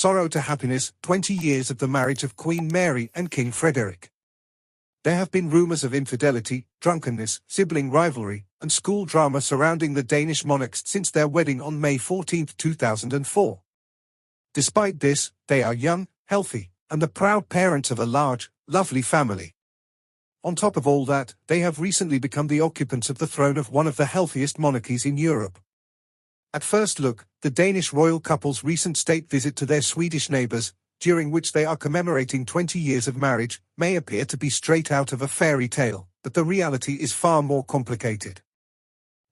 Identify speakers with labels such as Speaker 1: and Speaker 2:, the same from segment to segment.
Speaker 1: Sorrow to Happiness, 20 years of the marriage of Queen Mary and King Frederick. There have been rumors of infidelity, drunkenness, sibling rivalry, and school drama surrounding the Danish monarchs since their wedding on May 14, 2004. Despite this, they are young, healthy, and the proud parents of a large, lovely family. On top of all that, they have recently become the occupants of the throne of one of the healthiest monarchies in Europe. At first look, the Danish royal couple's recent state visit to their Swedish neighbors, during which they are commemorating 20 years of marriage, may appear to be straight out of a fairy tale, but the reality is far more complicated.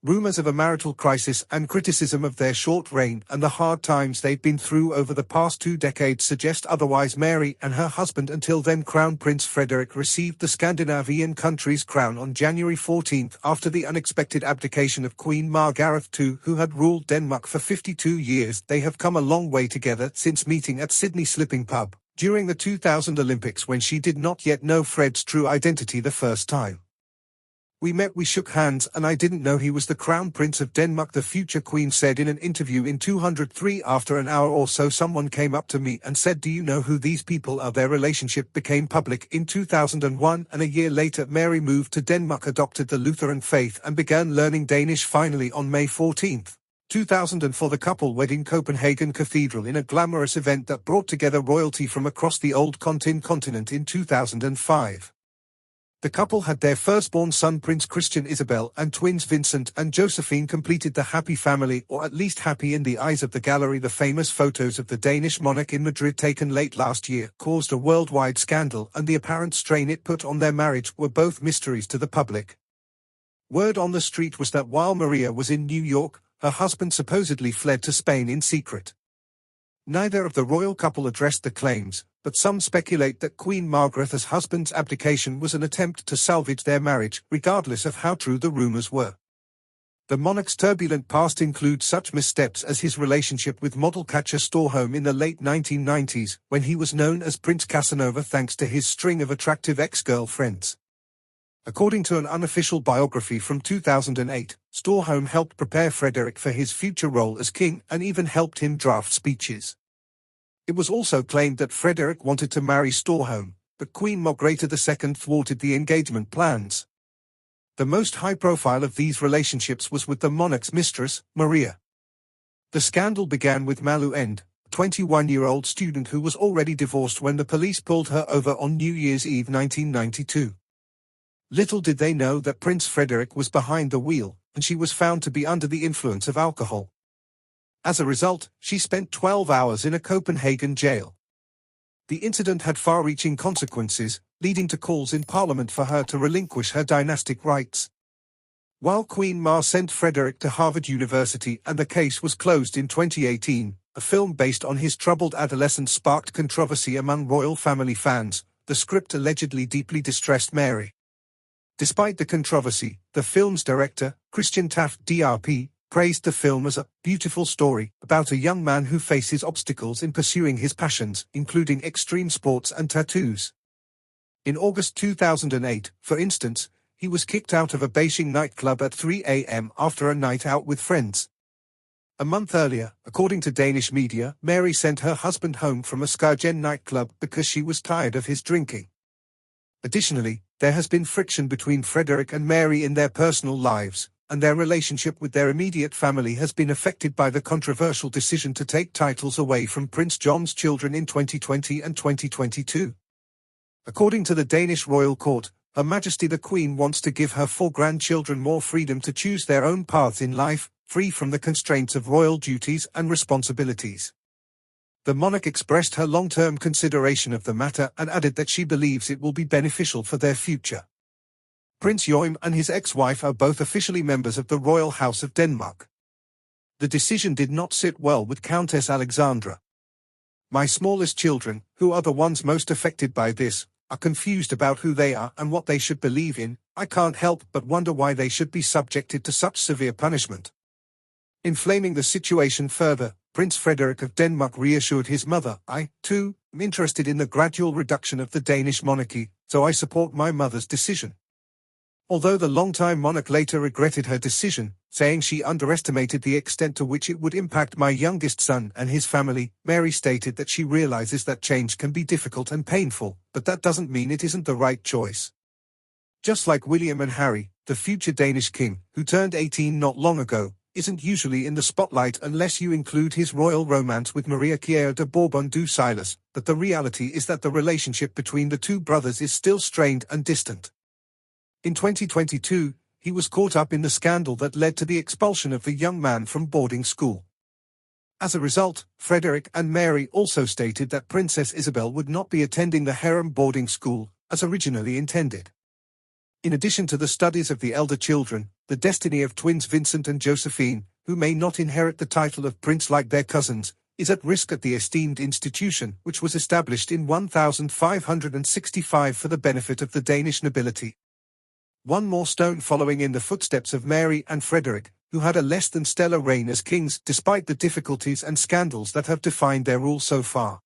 Speaker 1: Rumors of a marital crisis and criticism of their short reign and the hard times they've been through over the past 2 decades suggest otherwise. Mary and her husband, until then Crown Prince Frederick, received the Scandinavian country's crown on January 14 after the unexpected abdication of Queen Margareth II, who had ruled Denmark for 52 years. They have come a long way together since meeting at Sydney Slipping Pub during the 2000 Olympics, when she did not yet know Fred's true identity the first time. "We met, we shook hands, and I didn't know he was the Crown Prince of Denmark," the future Queen said in an interview in 203. "After an hour or so someone came up to me and said, 'Do you know who these people are?' Their relationship became public in 2001, and a year later Mary moved to Denmark, adopted the Lutheran faith, and began learning Danish. Finally, on May 14, 2004, the couple wed in Copenhagen Cathedral in a glamorous event that brought together royalty from across the old continent in 2005. The couple had their firstborn son Prince Christian Isabel, and twins Vincent and Josephine completed the happy family, or at least happy in the eyes of the gallery. The famous photos of the Danish monarch in Madrid, taken late last year, caused a worldwide scandal, and the apparent strain it put on their marriage were both mysteries to the public. Word on the street was that while Maria was in New York, her husband supposedly fled to Spain in secret. Neither of the royal couple addressed the claims, but some speculate that Queen Margareth's husband's abdication was an attempt to salvage their marriage, regardless of how true the rumors were. The monarch's turbulent past includes such missteps as his relationship with model Katja Storholm in the late 1990s, when he was known as Prince Casanova thanks to his string of attractive ex-girlfriends. According to an unofficial biography from 2008, Storholm helped prepare Frederick for his future role as king and even helped him draft speeches. It was also claimed that Frederick wanted to marry Storholm, but Queen Margrethe II thwarted the engagement plans. The most high-profile of these relationships was with the monarch's mistress, Maria. The scandal began with Malu End, a 21-year-old student who was already divorced when the police pulled her over on New Year's Eve 1992. Little did they know that Prince Frederick was behind the wheel, and she was found to be under the influence of alcohol. As a result, she spent 12 hours in a Copenhagen jail. The incident had far-reaching consequences, leading to calls in Parliament for her to relinquish her dynastic rights. While Queen Ma sent Frederick to Harvard University and the case was closed in 2018, a film based on his troubled adolescence sparked controversy among royal family fans. The script allegedly deeply distressed Mary. Despite the controversy, the film's director, Christian Taft DRP, praised the film as a beautiful story about a young man who faces obstacles in pursuing his passions, including extreme sports and tattoos. In August 2008, for instance, he was kicked out of a Beijing nightclub at 3 a.m. after a night out with friends. A month earlier, according to Danish media, Mary sent her husband home from a Skagen nightclub because she was tired of his drinking. Additionally, there has been friction between Frederick and Mary in their personal lives, and their relationship with their immediate family has been affected by the controversial decision to take titles away from Prince John's children in 2020 and 2022. According to the Danish royal court, Her Majesty the Queen wants to give her 4 grandchildren more freedom to choose their own paths in life, free from the constraints of royal duties and responsibilities. The monarch expressed her long-term consideration of the matter and added that she believes it will be beneficial for their future. Prince Joachim and his ex-wife are both officially members of the Royal House of Denmark. The decision did not sit well with Countess Alexandra. "My smallest children, who are the ones most affected by this, are confused about who they are and what they should believe in. I can't help but wonder why they should be subjected to such severe punishment." Inflaming the situation further, Prince Frederick of Denmark reassured his mother, "I, too, am interested in the gradual reduction of the Danish monarchy, so I support my mother's decision." Although the longtime monarch later regretted her decision, saying she underestimated the extent to which it would impact my youngest son and his family, Mary stated that she realizes that change can be difficult and painful, but that doesn't mean it isn't the right choice. Just like William and Harry, the future Danish king, who turned 18 not long ago, isn't usually in the spotlight unless you include his royal romance with Maria Chiara de Bourbon du Silas, but the reality is that the relationship between the two brothers is still strained and distant. In 2022, he was caught up in the scandal that led to the expulsion of the young man from boarding school. As a result, Frederick and Mary also stated that Princess Isabel would not be attending the harem boarding school, as originally intended. In addition to the studies of the elder children, the destiny of twins Vincent and Josephine, who may not inherit the title of prince like their cousins, is at risk at the esteemed institution which was established in 1565 for the benefit of the Danish nobility. One more stone following in the footsteps of Mary and Frederick, who had a less than stellar reign as kings despite the difficulties and scandals that have defined their rule so far.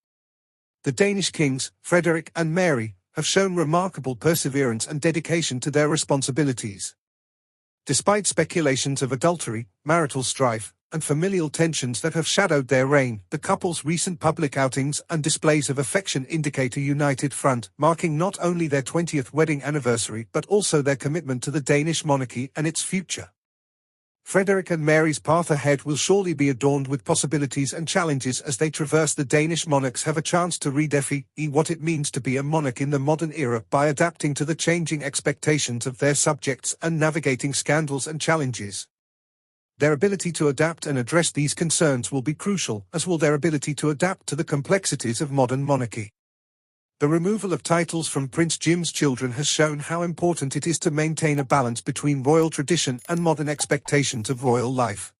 Speaker 1: The Danish kings, Frederick and Mary, have shown remarkable perseverance and dedication to their responsibilities. Despite speculations of adultery, marital strife, and familial tensions that have shadowed their reign, the couple's recent public outings and displays of affection indicate a united front, marking not only their 20th wedding anniversary but also their commitment to the Danish monarchy and its future. Frederick and Mary's path ahead will surely be adorned with possibilities and challenges as they traverse. The Danish monarchs have a chance to redefine what it means to be a monarch in the modern era by adapting to the changing expectations of their subjects and navigating scandals and challenges. Their ability to adapt and address these concerns will be crucial, as will their ability to adapt to the complexities of modern monarchy. The removal of titles from Prince Jim's children has shown how important it is to maintain a balance between royal tradition and modern expectations of royal life.